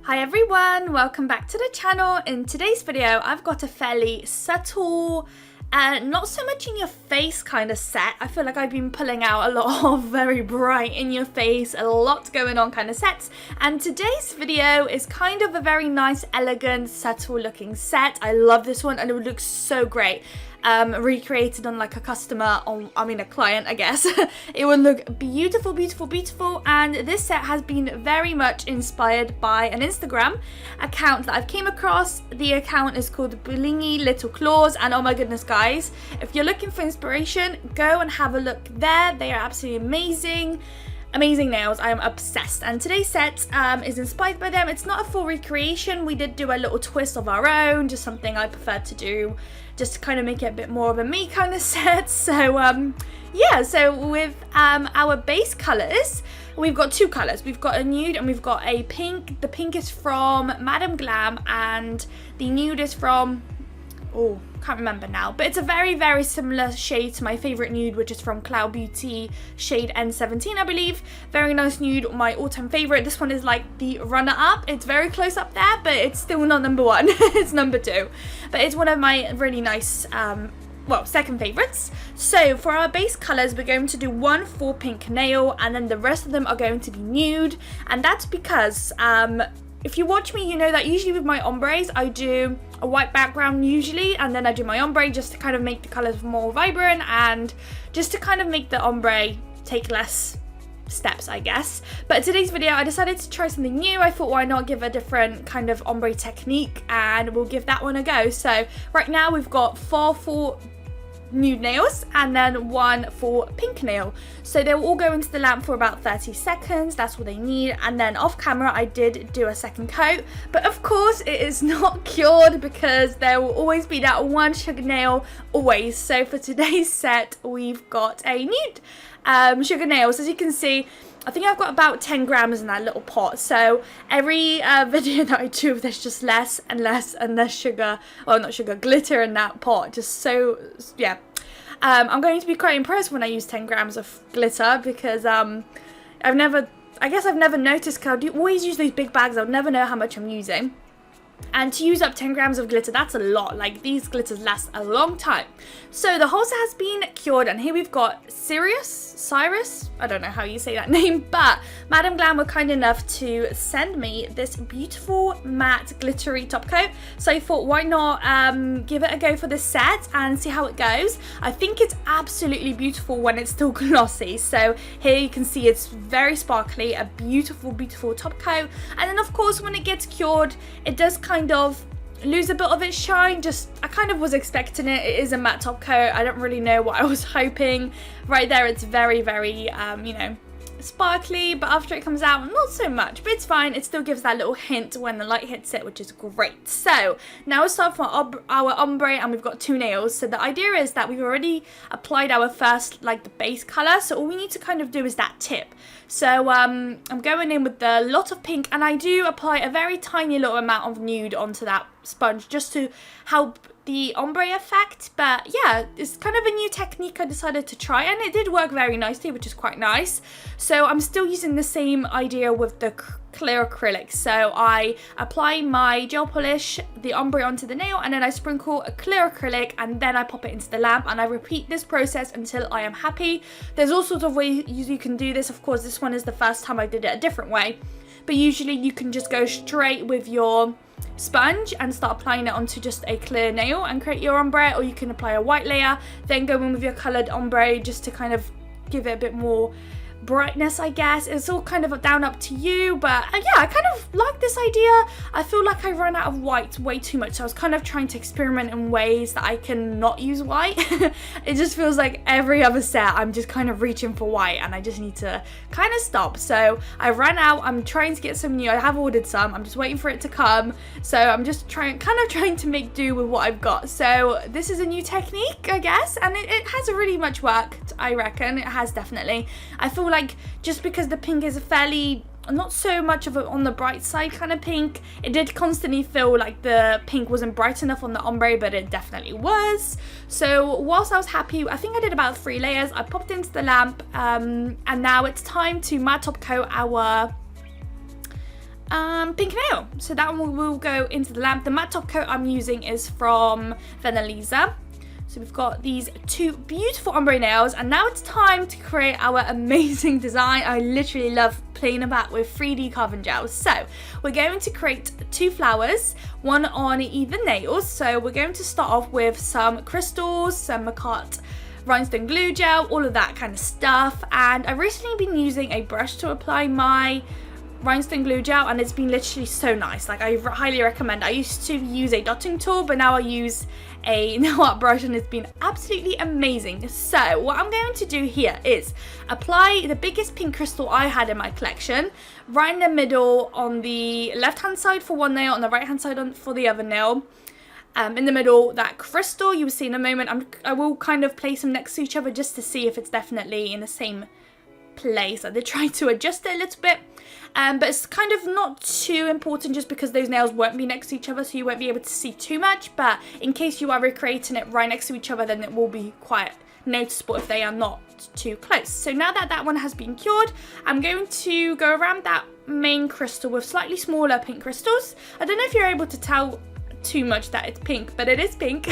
Hi everyone, welcome back to the channel. In today's video, I've got a fairly subtle, not so much in your face kind of set. I feel like I've been pulling out a lot of very bright in your face, a lot going on kind of sets. And today's video is kind of a very nice, elegant, subtle looking set. I love this one and it would look so great. Recreated on like a customer, a client, I guess. It would look beautiful, beautiful, beautiful. And this set has been very much inspired by an Instagram account that I've came across. The account is called Blingy Little Claws, and oh my goodness guys, if you're looking for inspiration, go and have a look there. They are absolutely amazing. Amazing nails. I am obsessed, and today's set is inspired by them. It's not a full recreation. We did do a little twist of our own, just something I prefer to do, just to kind of make it a bit more of a me kind of set. So yeah, so with our base colors, we've got two colors. We've got a nude and we've got a pink. The pink is from Madam Glam and the nude is from, oh, can't remember now, but it's a very, very similar shade to my favorite nude, which is from Cloud Beauty, shade N17, I believe. Very nice nude, my all-time favorite. This one is like the runner-up. It's very close up there, but it's still not number one. It's number two, but it's one of my really nice second favorites. So for our base colors, we're going to do one full pink nail, and then the rest of them are going to be nude. And that's because if you watch me, you know that usually with my ombres, I do a white background usually, and then I do my ombre just to kind of make the colors more vibrant and just to kind of make the ombre take less steps, I guess. But today's video, I decided to try something new. I thought, why not give a different kind of ombre technique, and we'll give that one a go. So right now we've got 4 full nude nails and then 1 full pink nail, so they will all go into the lamp for about 30 seconds. That's what they need, and then off camera I did do a second coat, but of course it is not cured because there will always be that one sugar nail, always. So for today's set we've got a nude sugar nails. As you can see, I think I've got about 10 grams in that little pot, so every video that I do, there's just less and less and less sugar, well not sugar, glitter in that pot, just so, yeah. I'm going to be quite impressed when I use 10 grams of glitter because I've never noticed, because I always use those big bags, I'll never know how much I'm using. And to use up 10 grams of glitter, that's a lot. Like, these glitters last a long time. So the whole set has been cured, and here we've got Cyrus, I don't know how you say that name, but Madam Glam were kind enough to send me this beautiful matte glittery top coat. So I thought, why not give it a go for this set and see how it goes. I think it's absolutely beautiful when it's still glossy. So here you can see it's very sparkly, a beautiful, beautiful top coat. And then of course when it gets cured, it does kind of lose a bit of its shine. I kind of was expecting it. It is a matte top coat. I don't really know what I was hoping. Right there it's very, very sparkly, but after it comes out, not so much, but it's fine. It still gives that little hint when the light hits it, which is great. So now we'll start from our ombre, and we've got 2 nails. So the idea is that we've already applied our first, like, the base color, so all we need to kind of do is that tip. So I'm going in with the lot of pink, and I do apply a very tiny little amount of nude onto that sponge just to help the ombre effect. But yeah, it's kind of a new technique I decided to try, and it did work very nicely, which is quite nice. So I'm still using the same idea with the clear acrylic. So I apply my gel polish, the ombre onto the nail, and then I sprinkle a clear acrylic, and then I pop it into the lamp, and I repeat this process until I am happy. There's all sorts of ways you can do this. Of course, this one is the first time I did it a different way, but usually you can just go straight with your sponge and start applying it onto just a clear nail and create your ombre, or you can apply a white layer, then go in with your coloured ombre just to kind of give it a bit more brightness, I guess. It's all kind of down up to you, but yeah, I kind of like this idea. I feel like I run out of white way too much, so I was kind of trying to experiment in ways that I can not use white. It just feels like every other set I'm just kind of reaching for white, and I just need to kind of stop. So I ran out. I'm trying to get some new. I have ordered some. I'm just waiting for it to come, so I'm just trying to make do with what I've got. So this is a new technique, I guess, and it has really much worked, I reckon. It has, definitely. I feel like just because the pink is a fairly, not so much of a on the bright side kind of pink, it did constantly feel like the pink wasn't bright enough on the ombre, but it definitely was. So whilst I was happy, I think I did about 3 layers, I popped into the lamp, and now it's time to matte top coat our pink nail. So that one will go into the lamp. The matte top coat I'm using is from Venalisa. So we've got these two beautiful ombre nails, and now it's time to create our amazing design. I literally love playing about with 3D carving gels. So we're going to create two flowers, one on either nails. So we're going to start off with some crystals, some Macart rhinestone glue gel, all of that kind of stuff. And I've recently been using a brush to apply my rhinestone glue gel, and it's been literally so nice. Like, I highly recommend. I used to use a dotting tool, but now I use a nail art brush, and it's been absolutely amazing. So what I'm going to do here is apply the biggest pink crystal I had in my collection right in the middle, on the left hand side for one nail, on the right hand side for the other nail. In the middle, that crystal you will see in a moment. I will kind of place them next to each other just to see if it's definitely in the same place. I did try to adjust it a little bit, but it's kind of not too important just because those nails won't be next to each other, so you won't be able to see too much. But in case you are recreating it right next to each other, then it will be quite noticeable if they are not too close. So now that that one has been cured, I'm going to go around that main crystal with slightly smaller pink crystals. I don't know if you're able to tell too much that it's pink, but it is pink.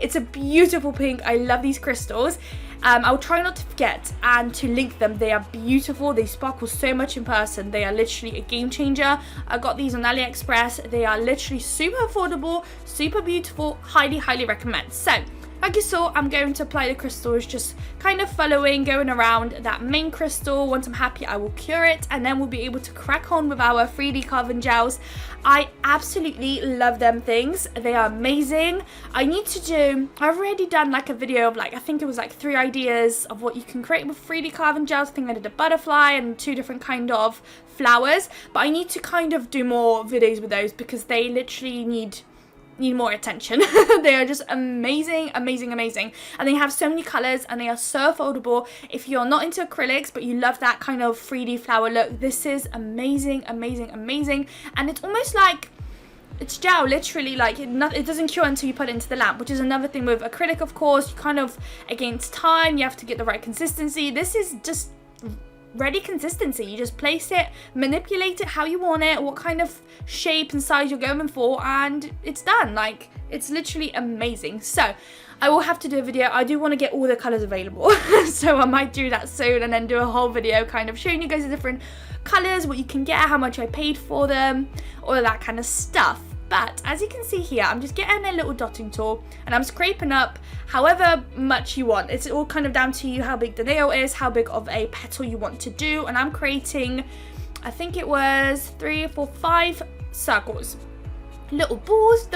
It's a beautiful pink. I love these crystals. I'll try not to forget and to link them. They are beautiful. They sparkle so much in person. They are literally a game changer. I got these on AliExpress. They are literally super affordable, super beautiful. Highly recommend. So like you saw, I'm going to apply the crystals, just kind of following, going around that main crystal. Once I'm happy, I will cure it, and then we'll be able to crack on with our 3D carving gels. I absolutely love them things. They are amazing. I've already done like a video of, like, I think it was like 3 ideas of what you can create with 3D carving gels. I think I did a butterfly and 2 different kind of flowers, but I need to kind of do more videos with those because they literally need more attention. They are just amazing, and they have so many colors, and they are so affordable. If you're not into acrylics but you love that kind of 3D flower look, this is amazing. And it's almost like it's gel, literally. Like, it doesn't cure until you put it into the lamp, which is another thing with acrylic. Of course, you kind of, against time, you have to get the right consistency. This is just ready consistency. You just place it, manipulate it how you want it, what kind of shape and size you're going for, and it's done. Like, it's literally amazing. So I will have to do a video. I do want to get all the colors available so I might do that soon, and then do a whole video kind of showing you guys the different colors, what you can get, how much I paid for them, all of that kind of stuff. But as you can see here, I'm just getting a little dotting tool, and I'm scraping up however much you want. It's all kind of down to you how big the nail is, how big of a petal you want to do. And I'm creating, I think it was 3, 4, 5 circles, little balls.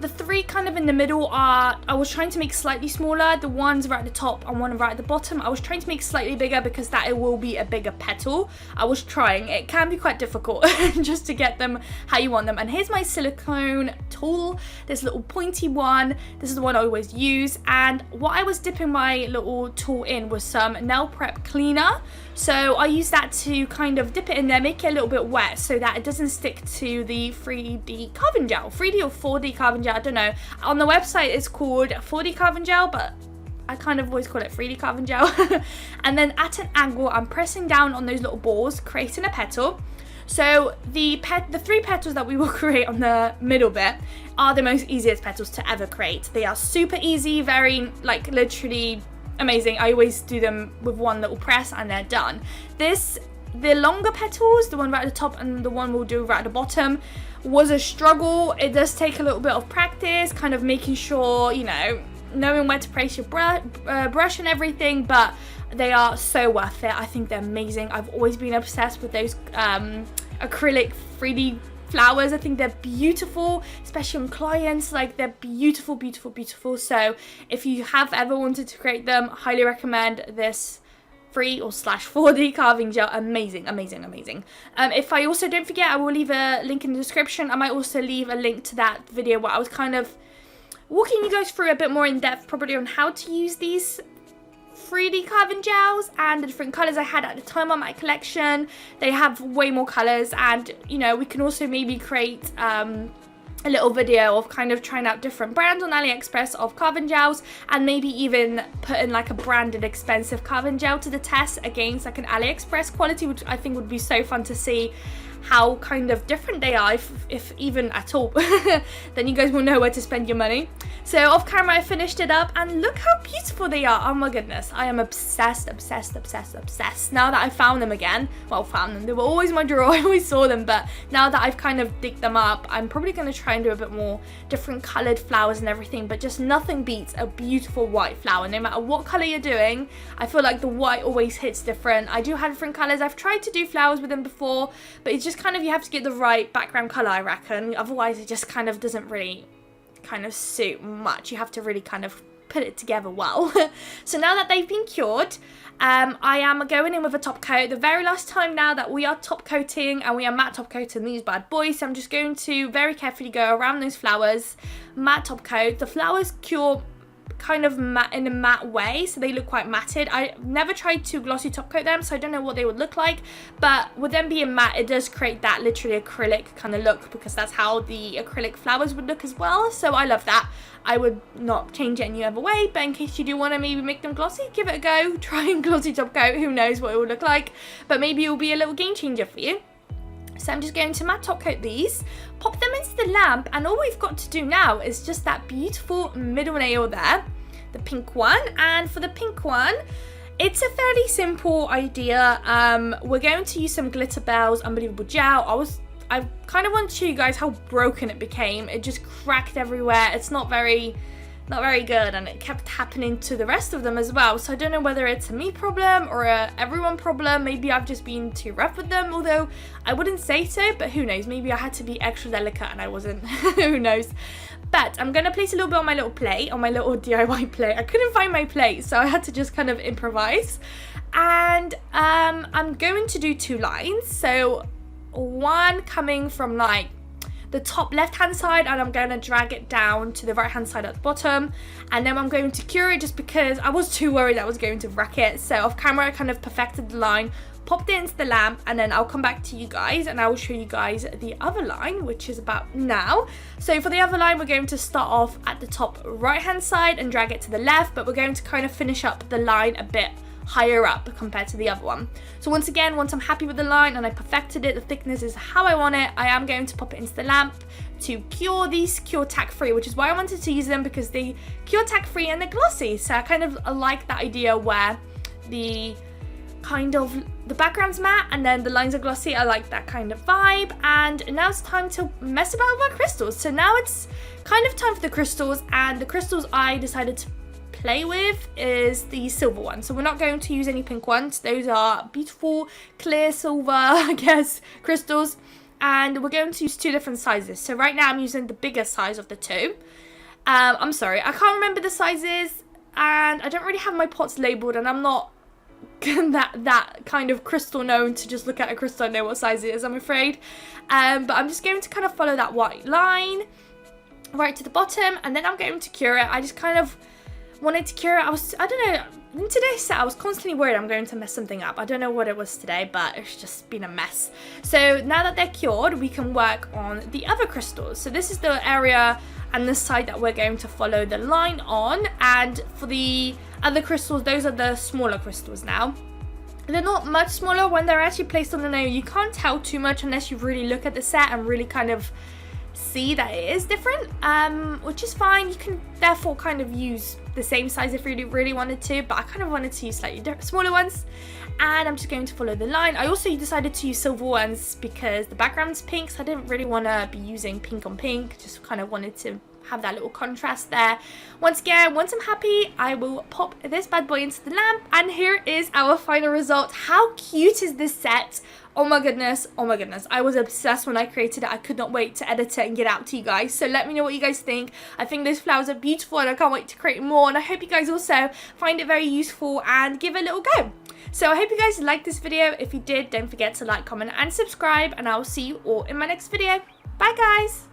The 3 kind of in the middle I was trying to make slightly smaller. The ones right at the top and one right at the bottom, I was trying to make slightly bigger because that it will be a bigger petal. I was trying. It can be quite difficult just to get them how you want them. And here's my silicone tool, this little pointy one. This is the one I always use. And what I was dipping my little tool in was some nail prep cleaner. So I use that to kind of dip it in there, make it a little bit wet so that it doesn't stick to the 3D carving gel. 3D or 4D carving gel, I don't know. On the website it's called 4D carving gel, but I kind of always call it 3D carving gel. And then at an angle, I'm pressing down on those little balls, creating a petal. So the 3 petals that we will create on the middle bit are the most easiest petals to ever create. They are super easy, very, like, literally amazing. I always do them with one little press and they're done. The longer petals, the one right at the top and the one we'll do right at the bottom, was a struggle. It does take a little bit of practice, kind of making sure, you know, knowing where to place your brush and everything, but they are so worth it. I think they're amazing. I've always been obsessed with those acrylic 3D flowers. I think they're beautiful, especially on clients. Like, they're beautiful. So if you have ever wanted to create them, highly recommend this 3 or /4D carving gel. Amazing. If I also don't forget, I will leave a link in the description. I might also leave a link to that video where I was kind of walking you guys through a bit more in depth probably on how to use these 3D carving gels and the different colors I had at the time on my collection. They have way more colors, and you know, we can also maybe create a little video of kind of trying out different brands on AliExpress of carving gels, and maybe even put in like a branded expensive carving gel to the test against like an AliExpress quality, which I think would be so fun to see how kind of different they are, if even at all, then you guys will know where to spend your money. So off camera I finished it up, and look how beautiful they are. Oh my goodness, I am obsessed now that I found them again. Well, found them, they were always in my drawer, I always saw them, but now that I've kind of digged them up, I'm probably going to try and do a bit more different coloured flowers and everything, but just nothing beats a beautiful white flower. No matter what colour you're doing, I feel like the white always hits different. I do have different colours, I've tried to do flowers with them before, but it's just kind of, you have to get the right background colour, I reckon, otherwise it just kind of doesn't really kind of suit much. You have to really kind of put it together well. So now that they've been cured, I am going in with a top coat. The very last time now that we are top coating, and we are matte top coating these bad boys, so I'm just going to very carefully go around those flowers, matte top coat. The flowers cure kind of matte in a matte way, so they look quite matted. I never tried to glossy top coat them, so I don't know what they would look like, but with them being matte, it does create that literally acrylic kind of look, because that's how the acrylic flowers would look as well. So I love that. I would not change it any other way, but in case you do want to maybe make them glossy, give it a go. Try and glossy top coat, who knows what it will look like, but maybe it will be a little game changer for you. So I'm just going to matte top coat these, pop them into the lamp, and all we've got to do now is just that beautiful middle nail there, the pink one. And for the pink one, it's a fairly simple idea. We're going to use some Glitter Bells Unbelievable Gel. I kind of want to show you guys how broken it became. It just cracked everywhere. It's not very good, and it kept happening to the rest of them as well. So I don't know whether it's a me problem or a everyone problem. Maybe I've just been too rough with them, although I wouldn't say so, but who knows, maybe I had to be extra delicate and I wasn't. Who knows. But I'm going to place a little bit on my little plate, on my little DIY plate. I couldn't find my plate, so I had to just kind of improvise. And I'm going to do 2 lines, so one coming from like the top left hand side, and I'm going to drag it down to the right hand side at the bottom, and then I'm going to cure it just because I was too worried I was going to wreck it. So off camera I kind of perfected the line, popped it into the lamp, and then I'll come back to you guys and I will show you guys the other line, which is about now. So for the other line, we're going to start off at the top right hand side and drag it to the left, but we're going to kind of finish up the line a bit higher up compared to the other one. So once again, once I'm happy with the line and I perfected it, the thickness is how I want it, I am going to pop it into the lamp to cure these, cure tack free, which is why I wanted to use them, because they cure tack free and they're glossy. So I kind of like that idea where the background's matte and then the lines are glossy. I like that kind of vibe. And now it's time to mess about with our crystals. So now it's kind of time for the crystals, and the crystals I decided to play with is the silver one. So we're not going to use any pink ones. Those are beautiful clear silver, I guess, crystals, and we're going to use 2 different sizes. So right now I'm using the bigger size of the 2. I'm sorry, I can't remember the sizes, and I don't really have my pots labeled, and I'm not that kind of crystal known to just look at a crystal and know what size it is, I'm afraid. But I'm just going to kind of follow that white line right to the bottom, and then I'm going to cure it. I just kind of wanted to cure it. I don't know, in today's set I was constantly worried I'm going to mess something up. I don't know what it was today, but it's just been a mess. So now that they're cured, we can work on the other crystals. So this is the area and the side that we're going to follow the line on, and for the other crystals, those are the smaller crystals now. They're not much smaller. When they're actually placed on the nail, you can't tell too much unless you really look at the set and really kind of see that it is different, which is fine. You can therefore kind of use the same size if you really wanted to, but I kind of wanted to use slightly smaller ones. And I'm just going to follow the line. I also decided to use silver ones because the background's pink, so I didn't really want to be using pink on pink, just kind of wanted to have that little contrast there. Once again, once I'm happy, I will pop this bad boy into the lamp, and here is our final result. How cute is this set? Oh my goodness, oh my goodness. I was obsessed when I created it. I could not wait to edit it and get it out to you guys. So let me know what you guys think. I think those flowers are beautiful and I can't wait to create more, and I hope you guys also find it very useful and give it a little go. So I hope you guys liked this video. If you did, don't forget to like, comment and subscribe, and I will see you all in my next video. Bye guys!